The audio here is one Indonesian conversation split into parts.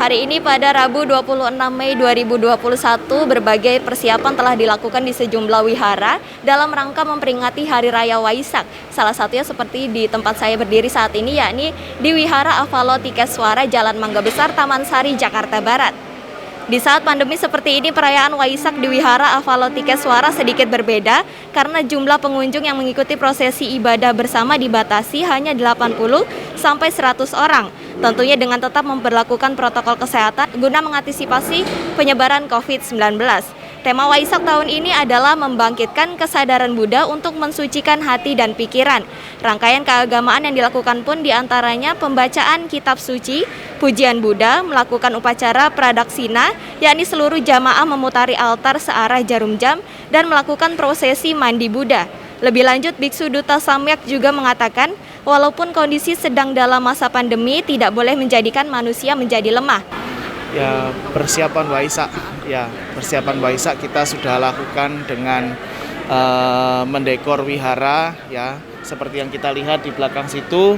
Hari ini pada Rabu 26 Mei 2021, berbagai persiapan telah dilakukan di sejumlah wihara dalam rangka memperingati Hari Raya Waisak. Salah satunya seperti di tempat saya berdiri saat ini, yakni di Wihara Avalokitesvara Jalan Mangga Besar, Taman Sari, Jakarta Barat. Di saat pandemi seperti ini, perayaan Waisak di Wihara Avalokitesvara sedikit berbeda karena jumlah pengunjung yang mengikuti prosesi ibadah bersama dibatasi hanya 80 sampai 100 orang. Tentunya dengan tetap memperlakukan protokol kesehatan guna mengantisipasi penyebaran COVID-19. Tema Waisak tahun ini adalah membangkitkan kesadaran Buddha untuk mensucikan hati dan pikiran. Rangkaian keagamaan yang dilakukan pun diantaranya pembacaan kitab suci, pujian Buddha, melakukan upacara pradaksina, yakni seluruh jamaah memutari altar searah jarum jam, dan melakukan prosesi mandi Buddha. Lebih lanjut, Biksu Duta Samyak juga mengatakan, walaupun kondisi sedang dalam masa pandemi, tidak boleh menjadikan manusia menjadi lemah. Ya, persiapan Waisak kita sudah lakukan dengan mendekor wihara, ya. Seperti yang kita lihat di belakang situ,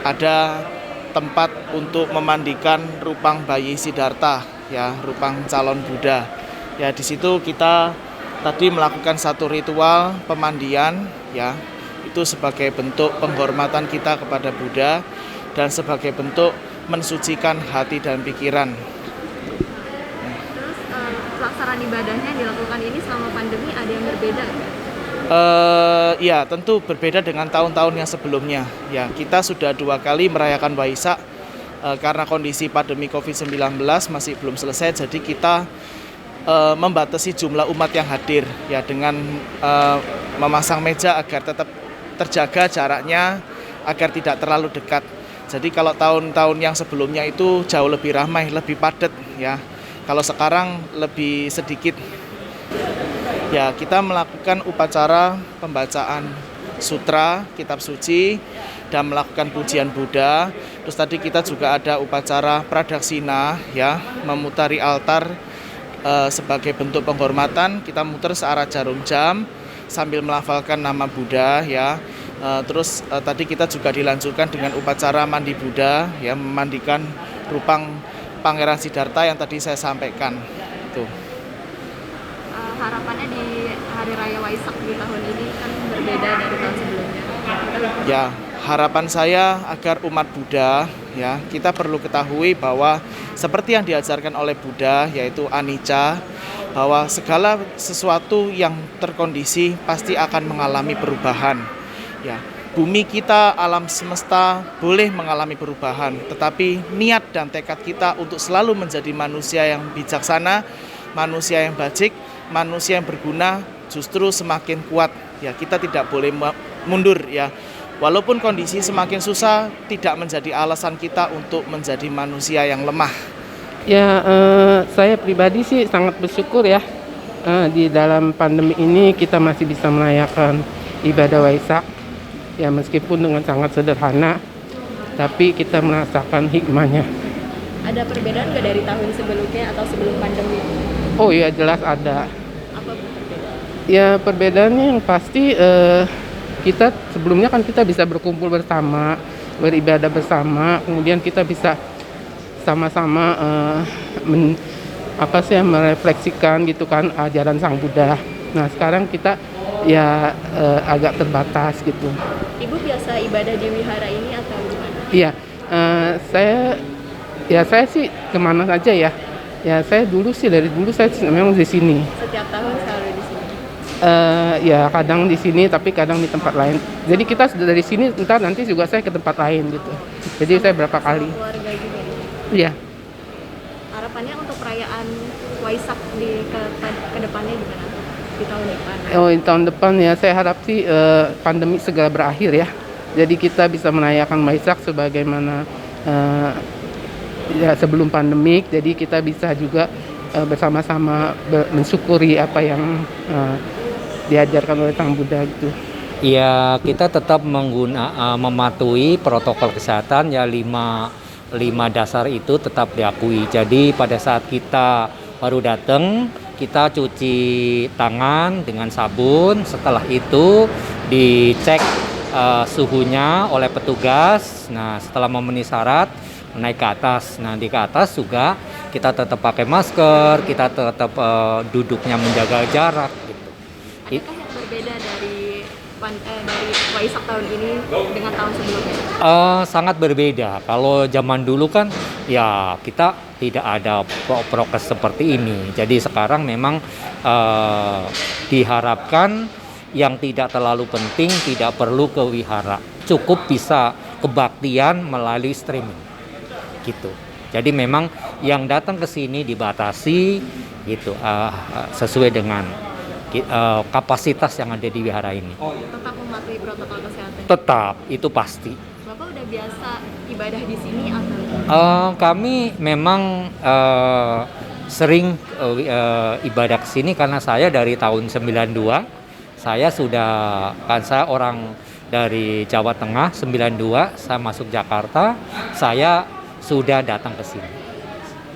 ada tempat untuk memandikan rupang bayi Siddhartha, ya, rupang calon Buddha. Ya, di situ kita tadi melakukan satu ritual pemandian, ya. Itu sebagai bentuk penghormatan kita kepada Buddha dan sebagai bentuk mensucikan hati dan pikiran. Pelaksanaan ibadahnya yang dilakukan ini selama pandemi ada yang berbeda? Ya, tentu berbeda dengan tahun-tahun yang sebelumnya. Ya, kita sudah 2 kali merayakan Waisak karena kondisi pandemi COVID-19 masih belum selesai. Jadi kita membatasi jumlah umat yang hadir, ya, dengan memasang meja agar tetap terjaga jaraknya agar tidak terlalu dekat. Jadi kalau tahun-tahun yang sebelumnya itu jauh lebih ramai, lebih padat, ya. Kalau sekarang lebih sedikit. Ya, kita melakukan upacara pembacaan sutra, kitab suci, dan melakukan pujian Buddha. Terus tadi kita juga ada upacara pradaksina, ya, memutari altar sebagai bentuk penghormatan. Kita muter searah jarum jam sambil melafalkan nama Buddha, ya. Terus tadi kita juga dilanjutkan dengan upacara mandi Buddha, ya, memandikan rupang Pangeran Siddhartha yang tadi saya sampaikan. Tuh. Harapannya di Hari Raya Waisak di tahun ini kan berbeda dari tahun sebelumnya. Ya, harapan saya agar umat Buddha, ya, kita perlu ketahui bahwa seperti yang diajarkan oleh Buddha, yaitu anicca, bahwa segala sesuatu yang terkondisi pasti akan mengalami perubahan. Ya, bumi kita, alam semesta boleh mengalami perubahan, tetapi niat dan tekad kita untuk selalu menjadi manusia yang bijaksana, manusia yang bajik, manusia yang berguna justru semakin kuat. Ya, kita tidak boleh mundur, ya. Walaupun kondisi semakin susah, tidak menjadi alasan kita untuk menjadi manusia yang lemah. Ya, saya pribadi sih sangat bersyukur, ya. Di dalam pandemi ini kita masih bisa merayakan ibadah Waisak. Ya, meskipun dengan sangat sederhana, tapi kita merasakan hikmahnya. Ada perbedaan nggak dari tahun sebelumnya atau sebelum pandemi? Oh iya, jelas ada. Apa perbedaan? Ya, perbedaannya yang pasti kita sebelumnya kan kita bisa berkumpul bersama, beribadah bersama, kemudian kita bisa sama-sama merefleksikan gitu kan ajaran Sang Buddha. Nah, sekarang kita ya agak terbatas gitu. Ibu biasa ibadah di wihara ini atau gimana? Iya, saya sih kemana saja ya. Ya, saya dari dulu saya memang di sini. Setiap tahun selalu di sini? Ya, kadang di sini tapi kadang di tempat lain. Jadi kita sudah dari sini, nanti juga saya ke tempat lain gitu. Jadi saya berapa kali. Keluarga juga? Iya. Harapannya untuk perayaan Waisak ke depannya gimana? Di tahun depan? Di tahun depan ya saya harap sih pandemi segera berakhir, ya. Jadi kita bisa merayakan Waisak sebagaimana ya sebelum pandemik. Jadi kita bisa juga bersama-sama mensyukuri apa yang diajarkan oleh Sang Buddha gitu. Ya, kita tetap mematuhi protokol kesehatan, ya, 5 dasar itu tetap diakui. Jadi pada saat kita baru datang, kita cuci tangan dengan sabun. Setelah itu dicek suhunya oleh petugas. Nah, setelah memenuhi syarat, naik ke atas. Nah, di ke atas juga kita tetap pakai masker, kita tetap duduknya menjaga jarak gitu. Adakah yang berbeda dari Waisak tahun ini dengan tahun sebelumnya? Sangat berbeda. Kalau zaman dulu kan ya kita tidak ada prokes seperti ini. Jadi sekarang memang diharapkan yang tidak terlalu penting tidak perlu ke wihara. Cukup bisa kebaktian melalui streaming. Gitu. Jadi memang yang datang ke sini dibatasi gitu sesuai dengan kapasitas yang ada di wihara ini. Tetap mematuhi protokol kesehatan. Tetap, itu pasti. Bapak udah biasa ibadah di sini atau? Kami memang sering ibadah ke sini karena saya dari tahun 92, saya orang dari Jawa Tengah, 92, saya masuk Jakarta, saya sudah datang ke sini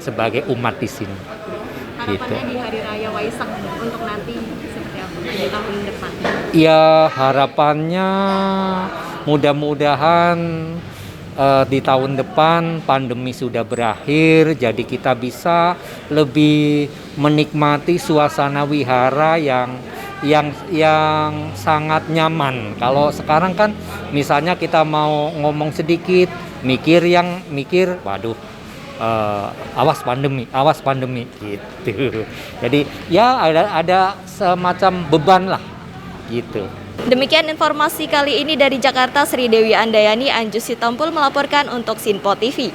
sebagai umat di sini. Harapannya di Hari Raya Waisak untuk nanti seperti apa di tahun depan? Ya harapannya mudah-mudahan di tahun depan pandemi sudah berakhir, jadi kita bisa lebih menikmati suasana wihara yang sangat nyaman. Kalau sekarang kan misalnya kita mau ngomong sedikit, mikir, waduh. Awas pandemi gitu. Jadi ya ada semacam beban lah gitu. Demikian informasi kali ini dari Jakarta, Sri Dewi Andayani, Anjus Sitompul melaporkan untuk Sinpo TV.